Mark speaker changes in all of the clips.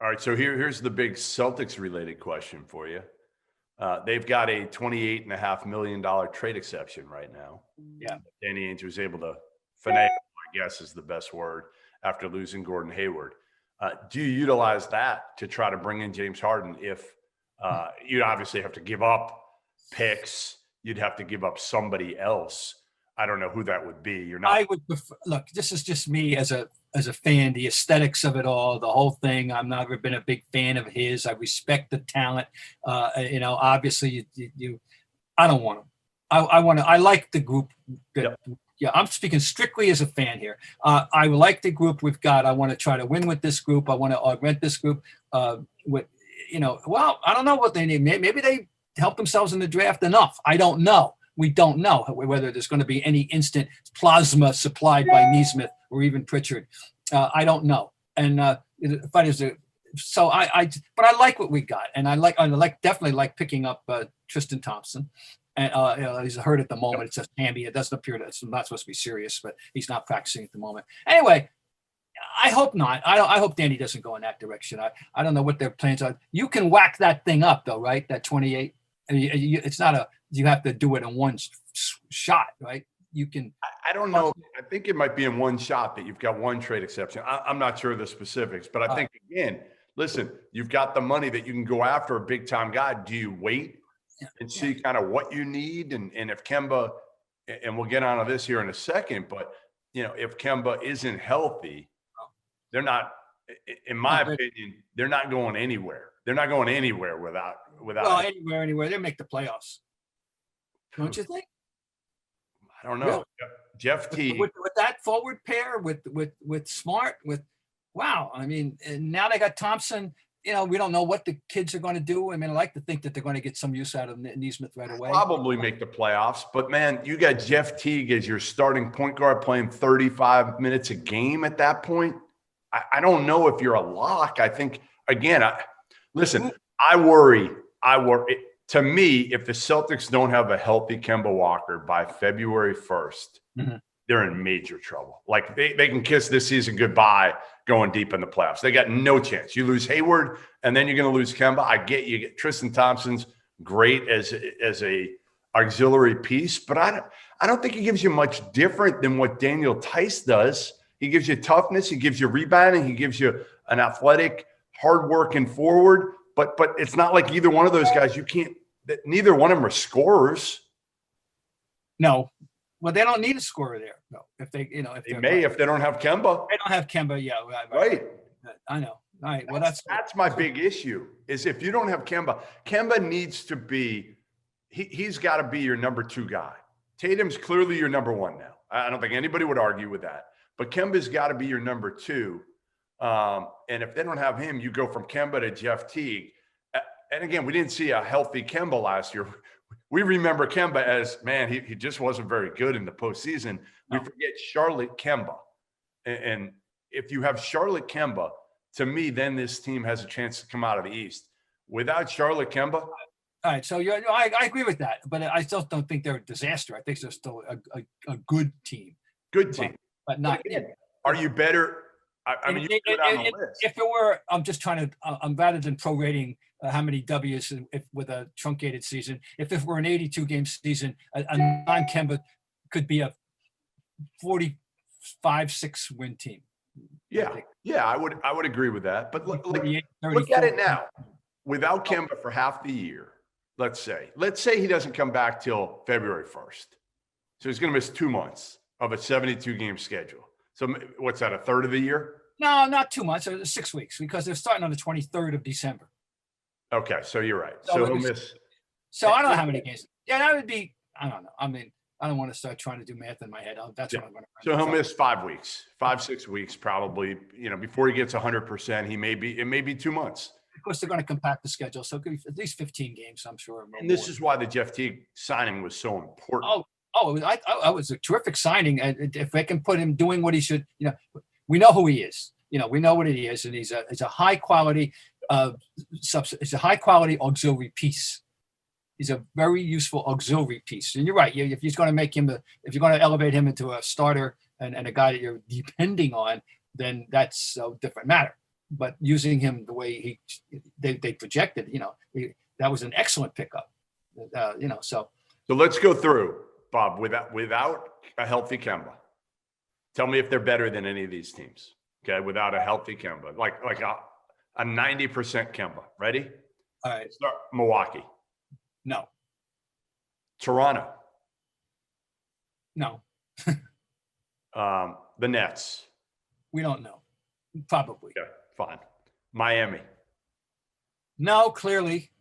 Speaker 1: All right, so here's the big Celtics-related question for you. They've got a $28.5 million trade exception right now.
Speaker 2: Yeah.
Speaker 1: Danny Ainge was able to finagle, I guess is the best word, after losing Gordon Hayward. Do you utilize that to try to bring in James Harden if you'd obviously have to give up picks? You'd have to give up somebody else. I don't know who that would be. You're not.
Speaker 2: I would prefer, look, this is just me as a fan, the aesthetics of it all, the whole thing. I've never been a big fan of his. I respect the talent. Obviously I don't want him. I like the group. Yeah, I'm speaking strictly as a fan here. I like the group we've got. I want to try to win with this group. I want to augment this group I don't know what they need. Maybe they help themselves in the draft enough. I don't know. We don't know whether there's going to be any instant plasma supplied by Neesmith or even Pritchard. I don't know. And but I like what we got, and I definitely like picking up Tristan Thompson. And he's hurt at the moment. It's just hammy. It doesn't appear that it's not supposed to be serious, but he's not practicing at the moment. Anyway, I hope not. I hope Danny doesn't go in that direction. I don't know what their plans are. You can whack that thing up though, right? That 28. It's not you have to do it in one shot, right? You can.
Speaker 1: I don't know. I think it might be in one shot that you've got one trade exception. I'm not sure of the specifics, but I think, again, listen, you've got the money that you can go after a big time guy. Do you wait and see kind of what you need? And if Kemba, and we'll get onto this here in a second, but if Kemba isn't healthy, they're not, in my opinion, they're not going anywhere. They're not going anywhere without.
Speaker 2: Well, anywhere. They make the playoffs. Don't you think?
Speaker 1: I don't know. Really? Jeff Teague.
Speaker 2: With that forward pair, with Smart, wow. I mean, and now they got Thompson. We don't know what the kids are going to do. I mean, I like to think that they're going to get some use out of Neesmith right away.
Speaker 1: Probably make the playoffs. But, man, you got Jeff Teague as your starting point guard playing 35 minutes a game at that point. I don't know if you're a lock. I think, again, listen, I worry. To me, if the Celtics don't have a healthy Kemba Walker by February 1st, they're in major trouble. Like, they can kiss this season goodbye going deep in the playoffs. They got no chance. You lose Hayward, and then you're going to lose Kemba. I get you get Tristan Thompson's great as a auxiliary piece, but I don't think he gives you much different than what Daniel Tice does. He gives you toughness. He gives you rebounding. He gives you an athletic, hard-working forward. But it's not like either one of those guys. Neither one of them are scorers.
Speaker 2: No. Well, they don't need a scorer there. No. If they
Speaker 1: don't have Kemba.
Speaker 2: They don't have Kemba. Yeah.
Speaker 1: Right.
Speaker 2: I know. All right. Well,
Speaker 1: that's my big issue is if you don't have Kemba needs to be, he's got to be your number two guy. Tatum's clearly your number one now. I don't think anybody would argue with that. But Kemba's got to be your number two. And if they don't have him, you go from Kemba to Jeff Teague. And again, we didn't see a healthy Kemba last year. We remember Kemba as, man, he just wasn't very good in the postseason. We forget Charlotte Kemba. And if you have Charlotte Kemba, to me, then this team has a chance to come out of the East. Without Charlotte Kemba.
Speaker 2: All right. So I agree with that, but I still don't think they're a disaster. I think they're still a good team.
Speaker 1: Good team.
Speaker 2: But not.
Speaker 1: Again, are you better? I mean, you put it on the list.
Speaker 2: If it were, I'm just trying to, rather than prorating how many W's with a truncated season, if it were an 82-game season, a non-Kemba could be a 45-6 win team.
Speaker 1: Yeah, I would agree with that. But look at it now. Without Kemba for half the year, let's say he doesn't come back till February 1st. So he's going to miss 2 months of a 72-game schedule. So what's that, a third of the year?
Speaker 2: No, not 2 months, 6 weeks, because they're starting on the 23rd of December.
Speaker 1: Okay, so you're right. So he'll miss.
Speaker 2: So I don't know how many games. Yeah, that would be, I don't know. I mean, I don't want to start trying to do math in my head. That's what I'm going to.
Speaker 1: So he'll miss 5 weeks, 6 weeks probably, before he gets 100%. It may be 2 months.
Speaker 2: Of course, they're going to compact the schedule. So it could be at least 15 games, I'm sure.
Speaker 1: And this is why the Jeff Teague signing was so important.
Speaker 2: I was a terrific signing. And if they can put him doing what he should, we know who he is. We know what he is, and he's a high quality it's a high quality auxiliary piece. He's a very useful auxiliary piece. And you're right. If he's going to make him if you're going to elevate him into a starter and a guy that you're depending on, then that's a different matter. but using him the way they projected, that was an excellent pickup. So
Speaker 1: let's go through, Bob, without a healthy Kemba. Tell me if they're better than any of these teams. Okay, without a healthy Kemba, like a 90% Kemba. Ready?
Speaker 2: All right.
Speaker 1: Start Milwaukee.
Speaker 2: No.
Speaker 1: Toronto.
Speaker 2: No.
Speaker 1: The Nets.
Speaker 2: We don't know. Probably.
Speaker 1: Okay, fine. Miami.
Speaker 2: No, clearly,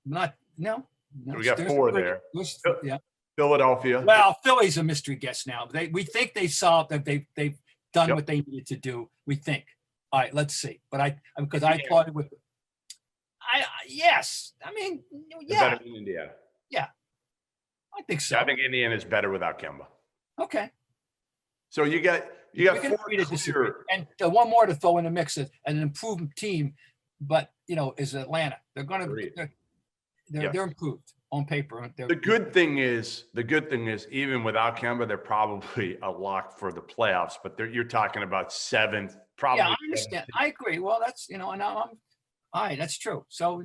Speaker 2: not. No.
Speaker 1: So we got four there.
Speaker 2: Yeah.
Speaker 1: Philadelphia.
Speaker 2: Well, Philly's a mystery guess now. We think they solved that. They've done what they needed to do. We think. All right, let's see. But because I thought it would. Yes. I mean, yeah.
Speaker 1: Better than Indiana.
Speaker 2: Yeah. I think so.
Speaker 1: Yeah, I think Indiana is better without Kemba.
Speaker 2: Okay.
Speaker 1: So you got four clear.
Speaker 2: And one more to throw in the mix, an improved team, but is Atlanta. They're going to they're improved on paper.
Speaker 1: The good thing is even without Kemba, they're probably a lock for the playoffs. But you're talking about seventh, probably.
Speaker 2: Yeah, I understand. I agree. Well, that's and I'm all right. That's true. So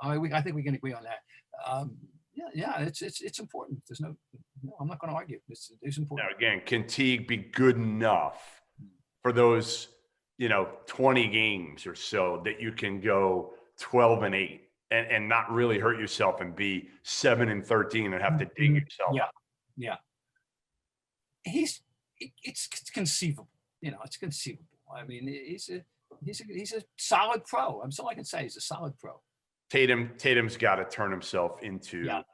Speaker 2: I think we can agree on that. Yeah, it's important. There's no, I'm not going to argue. It's important.
Speaker 1: Now, again, can Teague be good enough for those, 20 games or so that you can go 12-8 and not really hurt yourself and be 7-13 and have to dig yourself out?
Speaker 2: Yeah. It's conceivable. It's conceivable. I mean, he's a solid pro. I'm all I can say. He's a solid pro.
Speaker 1: Tatum's got to turn himself into a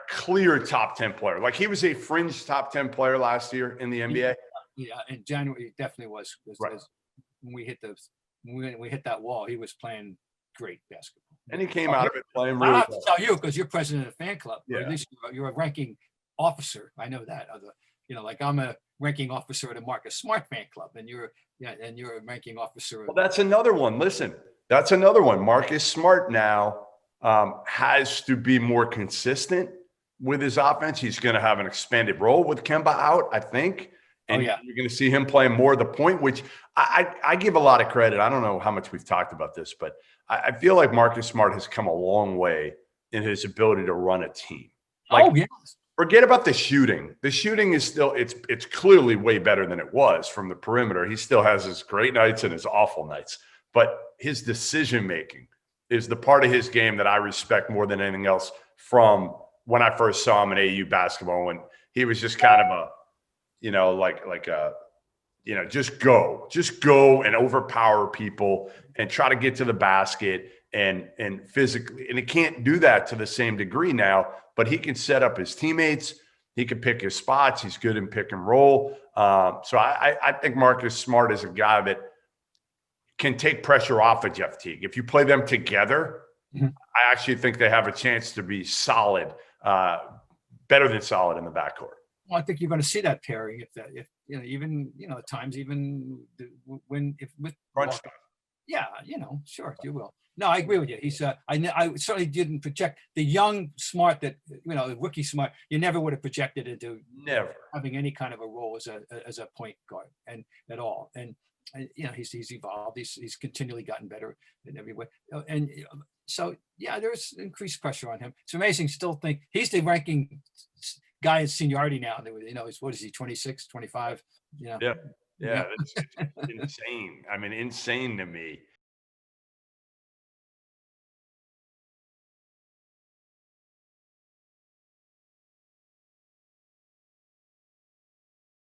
Speaker 1: clear top 10 player. Like he was a fringe top 10 player last year in the NBA.
Speaker 2: Yeah, in January he definitely was.
Speaker 1: Right.
Speaker 2: When we hit that wall, he was playing great basketball.
Speaker 1: And he came out of it playing really
Speaker 2: well. I have
Speaker 1: well.
Speaker 2: to tell you because you're president of the fan club.
Speaker 1: Yeah.
Speaker 2: Or at least you're a ranking officer. I know that. Like I'm a ranking officer at the Marcus Smart fan club, and you're a ranking officer.
Speaker 1: Well, that's another one. Listen. That's another one. Marcus Smart now has to be more consistent with his offense. He's going to have an expanded role with Kemba out, I think. And you're going to see him playing more of the point, which I give a lot of credit. I don't know how much we've talked about this, but I feel like Marcus Smart has come a long way in his ability to run a team. Forget about the shooting. The shooting is still, it's clearly way better than it was from the perimeter. He still has his great nights and his awful nights. But his decision-making is the part of his game that I respect more than anything else from when I first saw him in AU basketball, when he was just kind of just go and overpower people and try to get to the basket and physically. And he can't do that to the same degree now, but he can set up his teammates. He can pick his spots. He's good in pick and roll. So I think Marcus Smart is a guy that can take pressure off of Jeff Teague. If you play them together, I actually think they have a chance to be solid, better than solid in the backcourt.
Speaker 2: Well, I think you're going to see that pairing at times even with
Speaker 1: crunch time.
Speaker 2: Yeah, sure you will. No, I agree with you. He's I certainly didn't project the young Smart that rookie Smart. You never would have projected into having any kind of a role as a point guard and at all. And he's evolved. He's continually gotten better in every way. And so, there's increased pressure on him. It's amazing. Still think he's the ranking guy in seniority now. What is he, 26, 25?
Speaker 1: Yeah. It's insane. I mean, insane to me